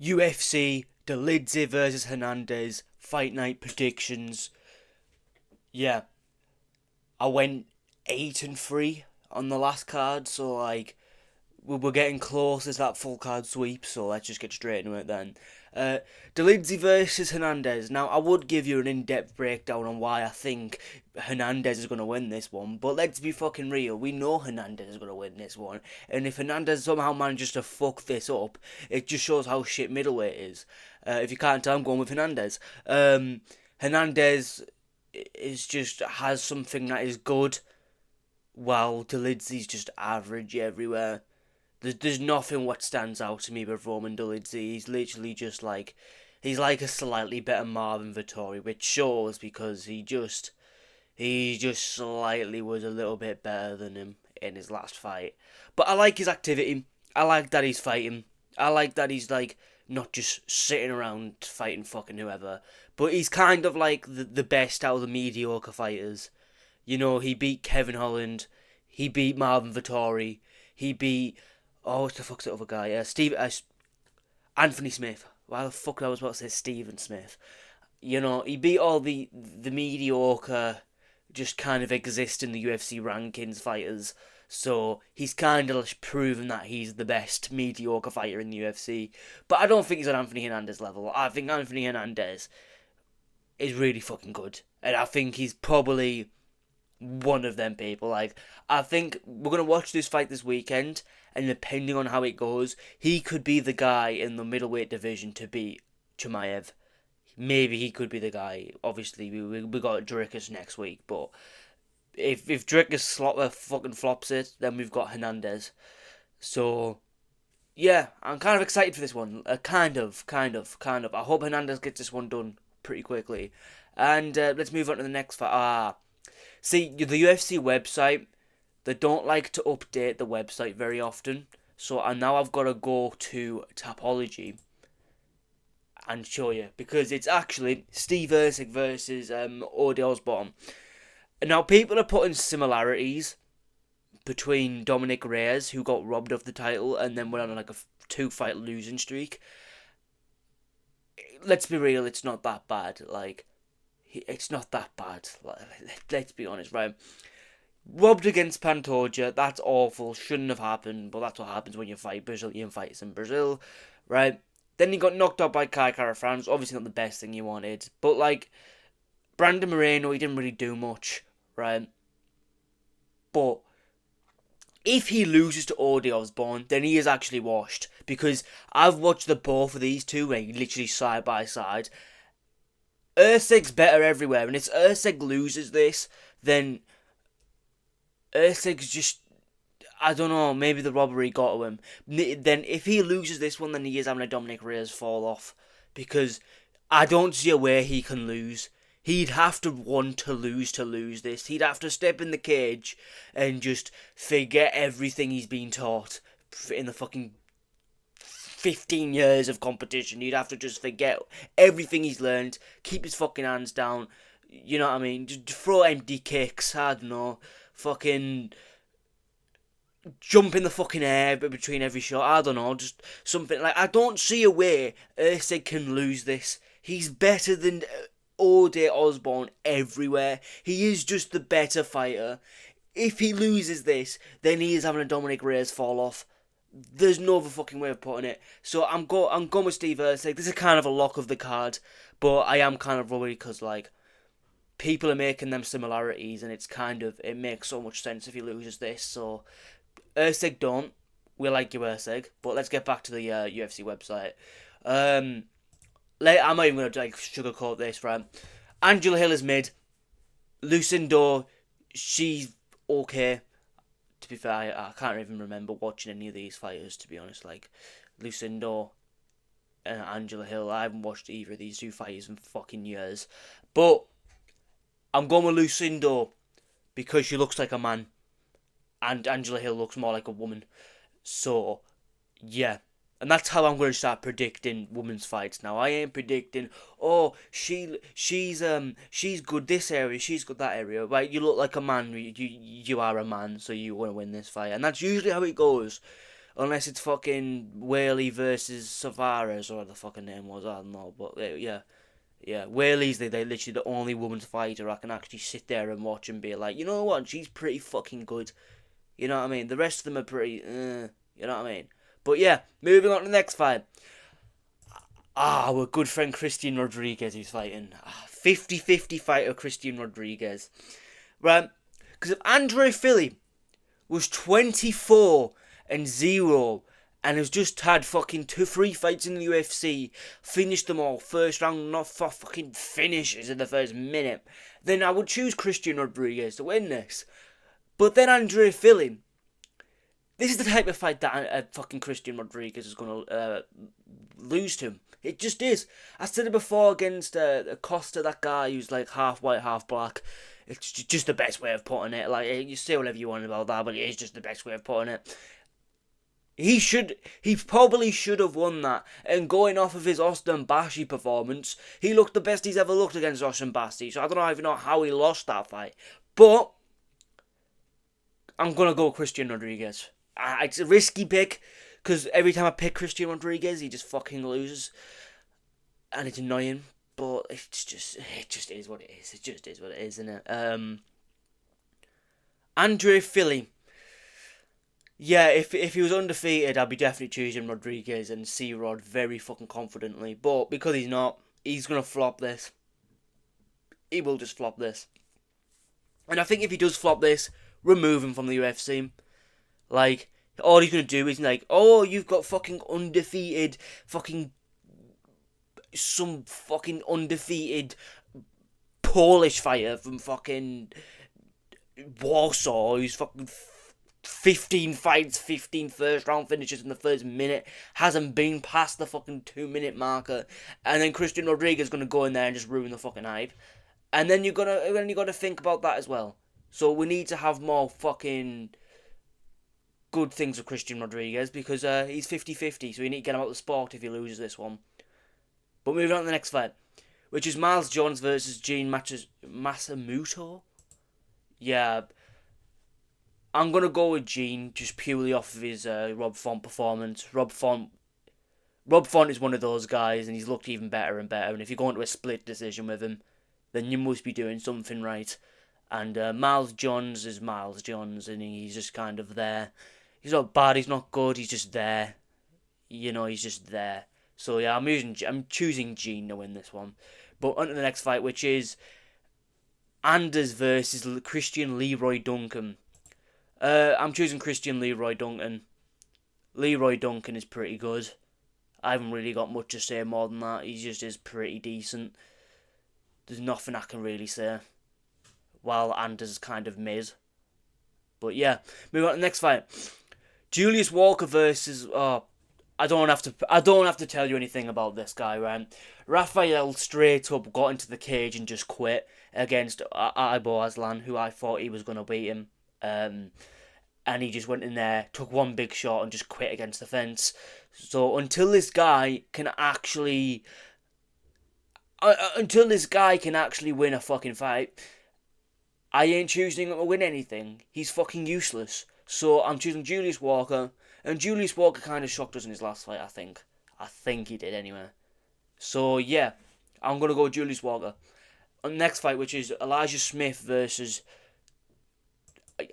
UFC, Dolidze versus Hernandez, fight night predictions. Yeah, I went 8-3 on the last card, so like we're getting close as that full card sweep. So let's just get straight into it then. Uh, Dolidze versus Hernandez. Now I would give you an in-depth breakdown on why I think Hernandez is going to win this one, but let's be fucking real. We know Hernandez is going to win this one, and if Hernandez somehow manages to fuck this up, it just shows how shit middleweight is. If you can't tell, I'm going with Hernandez. Hernandez is just has something that is good, while Dolidze's just average everywhere. There's nothing what stands out to me with Roman Dolidze. He's literally just like, he's like a slightly better Marvin Vettori, which shows because he just slightly was a little bit better than him in his last fight. But I like his activity. I like that he's fighting. I like that he's like not just sitting around fighting fucking whoever. But he's kind of like the best out of the mediocre fighters. You know, he beat Kevin Holland. He beat Marvin Vettori. He beat, oh, what the fuck's that other guy? Anthony Smith. Why the fuck I was about to say Stephen Smith? You know, he beat all the mediocre, just kind of exist in the UFC rankings fighters. So he's kind of proven that he's the best mediocre fighter in the UFC. But I don't think he's on Anthony Hernandez level. I think Anthony Hernandez is really fucking good. And I think he's probably one of them people. Like, I think we're gonna watch this fight this weekend, and depending on how it goes, he could be the guy in the middleweight division to beat Chimaev. Maybe he could be the guy. Obviously, we got Dricus next week, but if Dricus fucking flops it, then we've got Hernandez. So yeah, I'm kind of excited for this one. Kind of. I hope Hernandez gets this one done pretty quickly. And let's move on to the next fight. See, the UFC website, they don't like to update the website very often. So now I've got to go to Tapology and show you. Because it's actually Steve Erceg versus Ode Osborne. Now, people are putting similarities between Dominic Reyes, who got robbed of the title and then went on like a two-fight losing streak. Let's be real, it's not that bad. Like, it's not that bad. Let's be honest, right? Robbed against Pantoja, that's awful, shouldn't have happened, but that's what happens when you fight Brazilian fights in Brazil, right? Then he got knocked out by Kai Kara-France, obviously not the best thing you wanted, but like, Brandon Moreno, he didn't really do much, right? But if he loses to Ode Osborne, then he is actually washed, because I've watched the both of these two, like, literally side by side. Erceg's better everywhere, and if Erceg loses this, then Erceg's just, I don't know, maybe the robbery got to him. Then if he loses this one, then he is having a Dominic Reyes fall off, because I don't see a way he can lose. He'd have to want to lose this. He'd have to step in the cage and just forget everything he's been taught in the fucking 15 years of competition. He'd have to just forget everything he's learned, keep his fucking hands down, you know what I mean? Just throw empty kicks, I don't know, fucking jump in the fucking air between every shot, I don't know, just something like, I don't see a way Erceg can lose this. He's better than Ode Osborne everywhere. He is just the better fighter. If he loses this, then he is having a Dominic Reyes fall off. There's no other fucking way of putting it. So I'm going with Steve Erceg. This is kind of a lock of the card, but I am kind of worried because like people are making them similarities, and it makes so much sense if he loses this. So Erceg don't. We like you, Erceg, but let's get back to the UFC website. I'm not even gonna like sugarcoat this, right? Angela Hill is mid. Lucindo, she's okay. To be fair, I can't even remember watching any of these fighters, to be honest. Like, Lucindo and Angela Hill, I haven't watched either of these two fighters in fucking years. But I'm going with Lucindo because she looks like a man, and Angela Hill looks more like a woman. So, yeah. And that's how I'm going to start predicting women's fights now. I ain't predicting, oh, she's good this area, she's good that area. Right, you look like a man, you are a man, so you want to win this fight. And that's usually how it goes. Unless it's fucking Whaley versus Savares, or what the fucking name was, I don't know. But yeah. Yeah, Whaley's they literally the only woman's fighter I can actually sit there and watch and be like, you know what, she's pretty fucking good. You know what I mean? The rest of them are pretty, you know what I mean? But yeah, moving on to the next fight. Our good friend Christian Rodriguez who's fighting. 50-50 fighter Christian Rodriguez. Right? Because if Andre Philly was 24-0 and has just had fucking 3 fights in the UFC, finished them all first round, not for fucking finishes in the first minute, then I would choose Christian Rodriguez to win this. But then Andre Philly, this is the type of fight that fucking Christian Rodriguez is going to lose to. It just is. I said it before against Costa, that guy who's like half white, half black. It's just the best way of putting it. Like, you say whatever you want about that, but it is just the best way of putting it. He probably should have won that. And going off of his Austin Bashi performance, he looked the best he's ever looked against Austin Bashi. So I don't even know how he lost that fight. But I'm going to go Christian Rodriguez. It's a risky pick, because every time I pick Christian Rodriguez, he just fucking loses. And it's annoying, but it just is what it is. It just is what it is, isn't it? Andre Philly. Yeah, if he was undefeated, I'd be definitely choosing Rodriguez and C-Rod very fucking confidently. But because he's not, he's going to flop this. He will just flop this. And I think if he does flop this, remove him from the UFC. Like, all he's going to do is like, oh, you've got fucking undefeated, some fucking undefeated Polish fighter from fucking Warsaw who's fucking 15 fights, 15 first round finishes in the first minute, hasn't been past the fucking 2-minute marker, and then Christian Rodriguez is gonna go in there and just ruin the fucking hype. And then you gotta think about that as well. So we need to have more fucking good things with Christian Rodriguez, because he's 50-50, so you need to get him out of the sport if he loses this one. But moving on to the next fight, which is Miles Jones versus Gene Masamuto. Yeah, I'm going to go with Gene, just purely off of his Rob Font performance. Rob Font is one of those guys, and he's looked even better and better. And if you go into a split decision with him, then you must be doing something right. And Miles Jones is Miles Jones, and he's just kind of there. He's not bad, he's not good, he's just there. You know, he's just there. So yeah, I'm choosing Gene to win this one. But on to the next fight, which is Anders versus Christian Leroy Duncan. I'm choosing Christian Leroy Duncan. Leroy Duncan is pretty good. I haven't really got much to say more than that. He just is pretty decent. There's nothing I can really say. While Anders is kind of mid. But yeah, move on to the next fight. Julius Walker versus I don't have to tell you anything about this guy, right? Rafael straight up got into the cage and just quit against Ibo Aslan, who I thought he was going to beat him. And he just went in there, took one big shot and just quit against the fence. So until this guy can actually win a fucking fight, I ain't choosing him to win anything. He's fucking useless. So I'm choosing Julius Walker. And Julius Walker kind of shocked us in his last fight, I think. I think he did anyway. So yeah, I'm going to go with Julius Walker. On the next fight, which is Elijah Smith versus...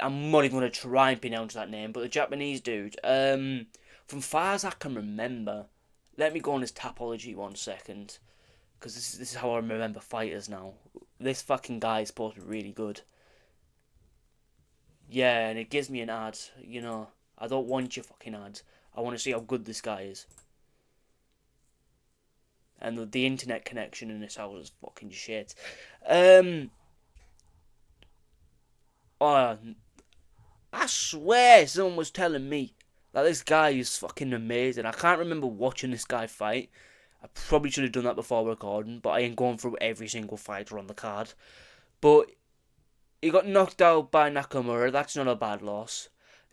I'm not even going to try and pronounce that name, but the Japanese dude. From far as I can remember, let me go on his Tapology 1 second, because this is how I remember fighters now. This fucking guy is supposed to be really good. Yeah, and it gives me an ad, you know. I don't want your fucking ads. I want to see how good this guy is. And the internet connection in this house is fucking shit. I swear someone was telling me that this guy is fucking amazing. I can't remember watching this guy fight. I probably should have done that before recording, but I ain't going through every single fighter on the card. But he got knocked out by Nakamura. That's not a bad loss.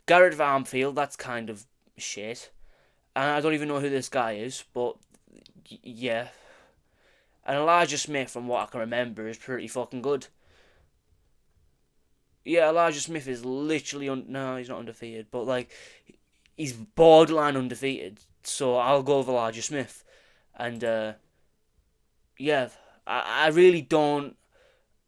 Garrett Varmfield, that's kind of shit. And I don't even know who this guy is, but yeah. And Elijah Smith, from what I can remember, is pretty fucking good. Yeah, Elijah Smith is literally no, he's not undefeated, but like, he's borderline undefeated. So I'll go with Elijah Smith. And yeah, I really don't.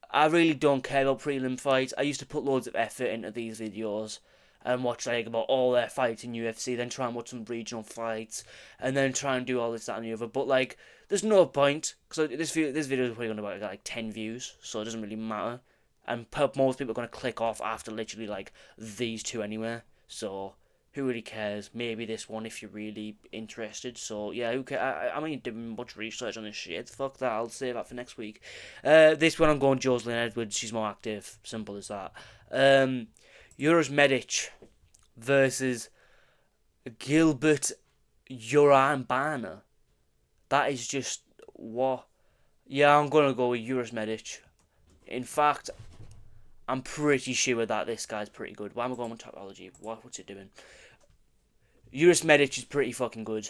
I really don't care about prelim fights. I used to put loads of effort into these videos and watch like about all their fights in UFC, then try and watch some regional fights, and then try and do all this, that, and the other. But like, there's no point because this video is probably going to get like 10 views, so it doesn't really matter. And most people are going to click off after literally like these two anyway. So who really cares? Maybe this one if you're really interested. So yeah, who cares? I mean, doing much research on this shit. Fuck that. I'll save that for next week. This one I'm going Jocelyn Edwards. She's more active. Simple as that. Euros Medic versus Gilbert Urambana. That is just what. Yeah, I'm gonna go with Euros Medic. In fact, I'm pretty sure that this guy's pretty good. Why am I going with Topology? What's it doing? Euros Medic is pretty fucking good.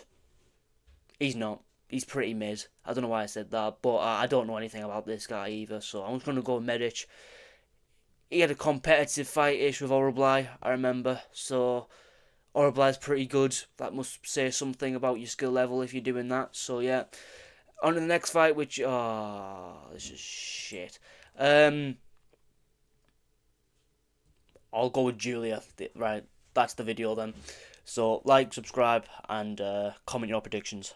He's not. He's pretty mid. I don't know why I said that, but I don't know anything about this guy either, so I'm just going to go with Medic. He had a competitive fight-ish with Orobly, I remember, so Orobly's pretty good. That must say something about your skill level if you're doing that, so yeah. On to the next fight, which, this is shit. I'll go with Julia. Right, that's the video then. So, like, subscribe, and comment your predictions.